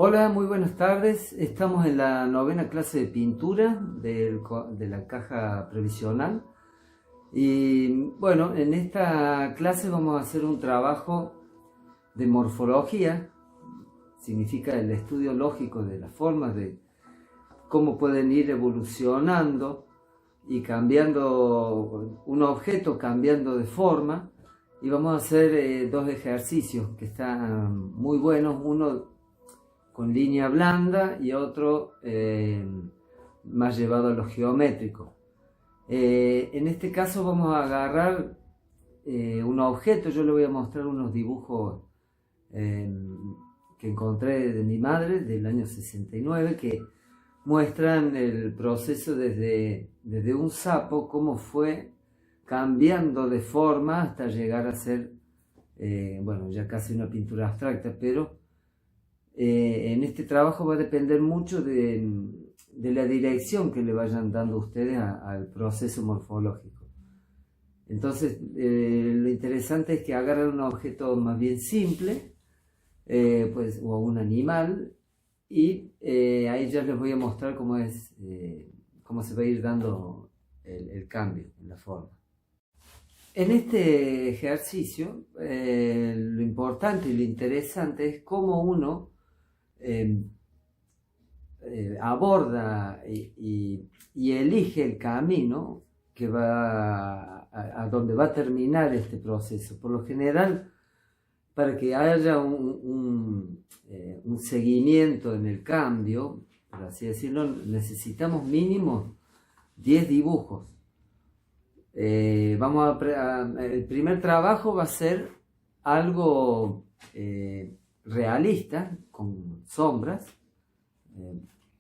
Hola, muy buenas tardes. Estamos en la novena clase de pintura de la caja previsional. Y bueno, en esta clase vamos a hacer un trabajo de morfología. Significa el estudio lógico de las formas, de cómo pueden ir evolucionando y cambiando un objeto, cambiando de forma. Y vamos a hacer dos ejercicios que están muy buenos. Uno con línea blanda y otro más llevado a lo geométrico. En este caso vamos a agarrar un objeto. Yo le voy a mostrar unos dibujos que encontré de mi madre del año 69 que muestran el proceso desde un sapo, cómo fue cambiando de forma hasta llegar a ser, bueno, ya casi una pintura abstracta, pero en este trabajo va a depender mucho de la dirección que le vayan dando ustedes al proceso morfológico. Entonces, lo interesante es que agarren un objeto más bien simple, pues, o un animal, y ahí ya les voy a mostrar cómo se va a ir dando el cambio en la forma. En este ejercicio, lo importante y lo interesante es cómo uno aborda y elige el camino que va a donde va a terminar este proceso. Por lo general, para que haya un seguimiento en el cambio, por así decirlo, necesitamos mínimo 10 dibujos. El primer trabajo va a ser algo realista, con sombras.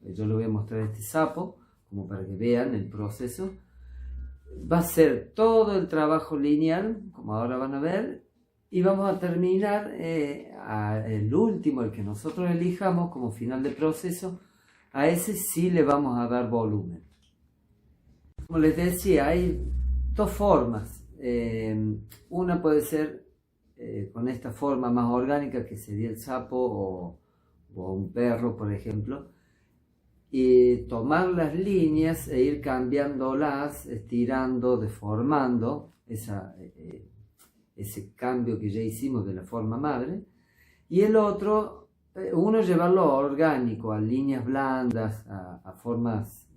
Yo les voy a mostrar este sapo como para que vean el proceso. Va a ser todo el trabajo lineal, como ahora van a ver, y vamos a terminar el último, el que nosotros elijamos como final de proceso. A ese sí le vamos a dar volumen. Como les decía, hay dos formas. Una puede ser con esta forma más orgánica, que sería el sapo o un perro, por ejemplo, y tomar las líneas e ir cambiándolas, estirando, deformando ese cambio que ya hicimos de la forma madre. Y el otro, uno llevarlo orgánico, a líneas blandas, a formas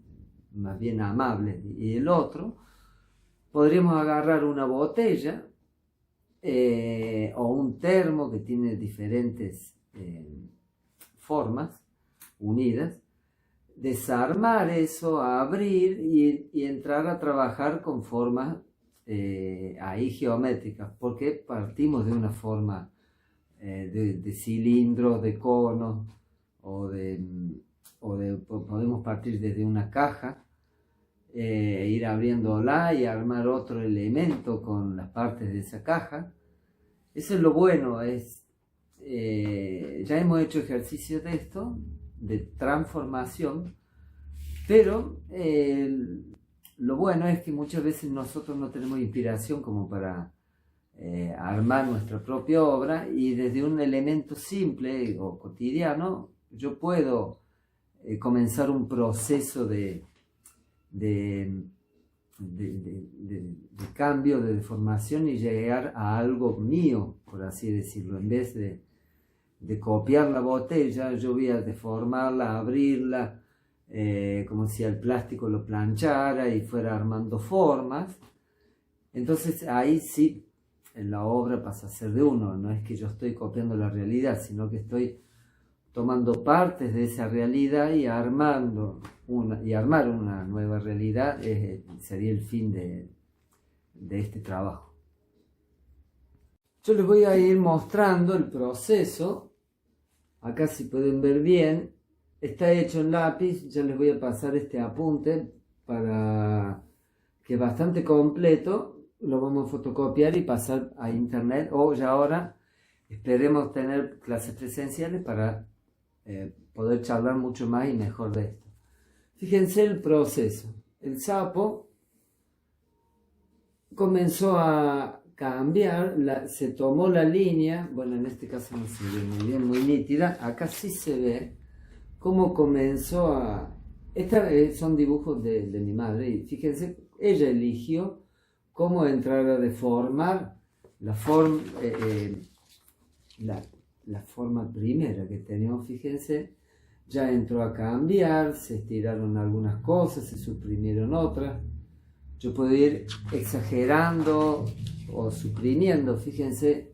más bien amables, y el otro podríamos agarrar una botella o un termo que tiene diferentes formas unidas, desarmar eso, abrir y entrar a trabajar con formas ahí geométricas, porque partimos de una forma de cilindro, de cono, podemos partir desde una caja, ir abriéndola y armar otro elemento con las partes de esa caja. Eso es lo bueno, ya hemos hecho ejercicios de esto, de transformación, pero lo bueno es que muchas veces nosotros no tenemos inspiración como para armar nuestra propia obra, y desde un elemento simple o cotidiano yo puedo comenzar un proceso de cambio, de deformación, y llegar a algo mío, por así decirlo. En vez de copiar la botella, yo voy a deformarla, abrirla, como si el plástico lo planchara y fuera armando formas. Entonces ahí sí la obra pasa a ser de uno. No es que yo estoy copiando la realidad, sino que estoy tomando partes de esa realidad y armar una nueva realidad. Sería el fin de este trabajo. Yo les voy a ir mostrando el proceso. Acá, si pueden ver bien, está hecho en lápiz. Ya les voy a pasar este apunte para que es bastante completo. Lo vamos a fotocopiar y pasar a internet, o ya ahora esperemos tener clases presenciales para poder charlar mucho más y mejor de esto. Fíjense el proceso. El sapo comenzó a cambiar, se tomó la línea, bueno, en este caso no se ve muy bien, muy nítida, acá sí se ve cómo comenzó a... Estos son dibujos de mi madre, y fíjense, ella eligió cómo entrar a deformar la forma, la forma primera que teníamos, fíjense, ya entró a cambiar, se estiraron algunas cosas, se suprimieron otras. Yo puedo ir exagerando o suprimiendo, fíjense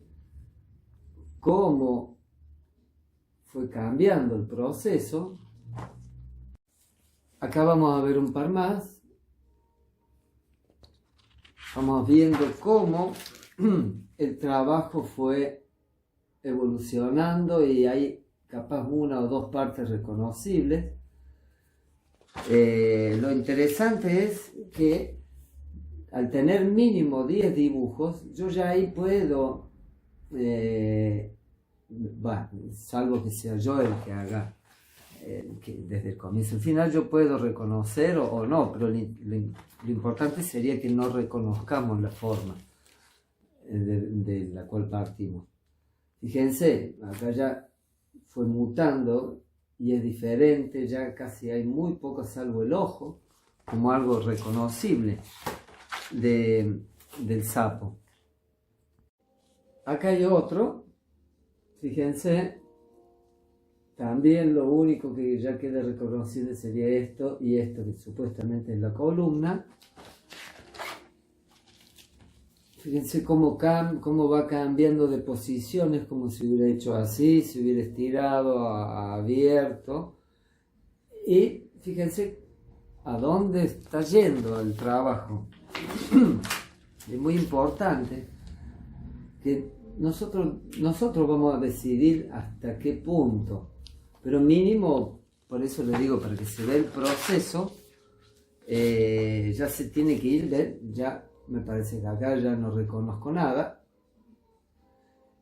cómo fue cambiando el proceso. Acá vamos a ver un par más. Vamos viendo cómo el trabajo fue evolucionando y hay capaz una o dos partes reconocibles. Lo interesante es que al tener mínimo 10 dibujos, yo ya ahí puedo, salvo que sea yo el que haga que desde el comienzo al final, yo puedo reconocer o no, pero lo importante sería que no reconozcamos la forma de la cual partimos. Fíjense, acá ya fue mutando y es diferente, ya casi hay muy poco, salvo el ojo, como algo reconocible del sapo. Acá hay otro, fíjense, también lo único que ya queda reconocible sería esto y esto, que supuestamente es la columna. Fíjense cómo va cambiando de posiciones, como si hubiera hecho así, si hubiera estirado, abierto. Y fíjense a dónde está yendo el trabajo. Es muy importante que nosotros vamos a decidir hasta qué punto, pero mínimo, por eso les digo, para que se vea el proceso, ya se tiene que ir, ya me parece que acá ya no reconozco nada.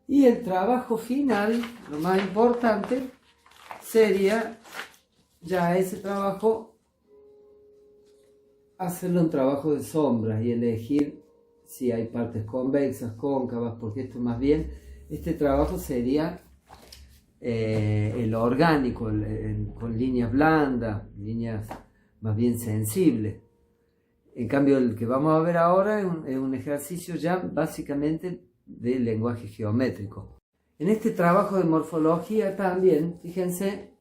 Y el trabajo final, lo más importante, sería ya ese trabajo, hacerlo un trabajo de sombras y elegir si hay partes convexas, cóncavas, porque esto más bien, este trabajo sería el orgánico, con líneas blandas, líneas más bien sensibles. En cambio, el que vamos a ver ahora es un ejercicio ya básicamente de lenguaje geométrico. En este trabajo de morfología también, fíjense,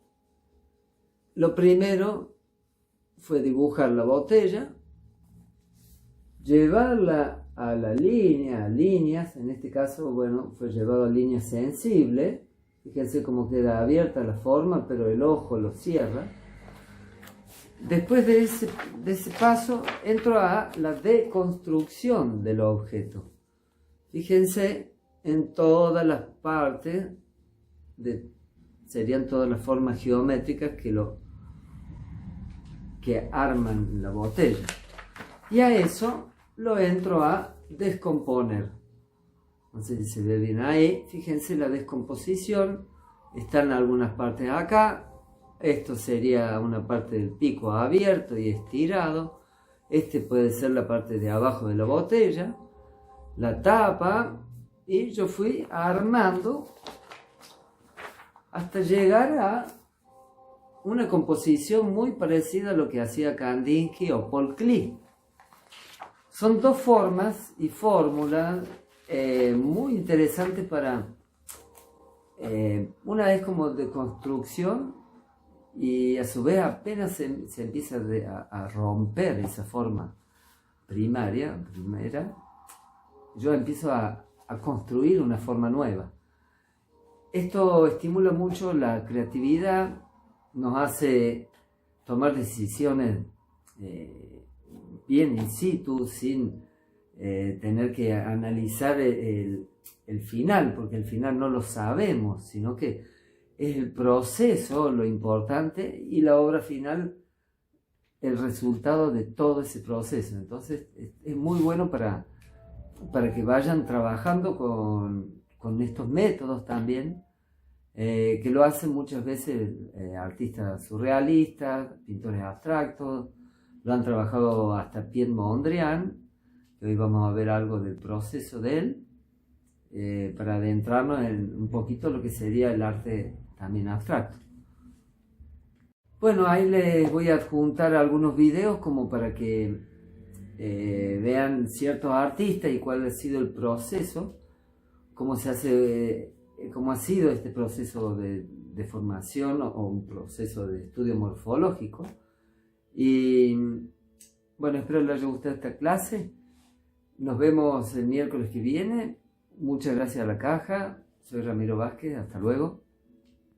lo primero fue dibujar la botella, llevarla a la línea, a líneas, en este caso, bueno, fue llevado a líneas sensibles. Fíjense cómo queda abierta la forma, pero el ojo lo cierra. Después de ese paso, entro a la deconstrucción del objeto. Fíjense en todas las partes, serían todas las formas geométricas que arman la botella. Y a eso lo entro a descomponer. No sé si se ve bien ahí. Fíjense la descomposición. Están algunas partes acá. Esto sería una parte del pico abierto y estirado. Este puede ser la parte de abajo de la botella, la tapa, y yo fui armando hasta llegar a una composición muy parecida a lo que hacía Kandinsky o Paul Klee. Son dos formas y fórmulas muy interesantes para... una es como de construcción, y a su vez apenas se empieza a romper esa forma primera, yo empiezo a construir una forma nueva. Esto estimula mucho la creatividad, nos hace tomar decisiones bien in situ, sin tener que analizar el final, porque el final no lo sabemos, sino que es el proceso lo importante y la obra final el resultado de todo ese proceso. Entonces es muy bueno para que vayan trabajando con estos métodos también, que lo hacen muchas veces artistas surrealistas, pintores abstractos, lo han trabajado hasta Piet Mondrian, Hoy vamos a ver algo del proceso de él, para adentrarnos en un poquito lo que sería el arte también abstracto. Bueno, ahí les voy a adjuntar algunos videos como para que vean ciertos artistas y cuál ha sido el proceso, cómo se hace, cómo ha sido este proceso de formación o un proceso de estudio morfológico. Y bueno, espero les haya gustado esta clase. Nos vemos el miércoles que viene. Muchas gracias a la caja. Soy Ramiro Vázquez. Hasta luego.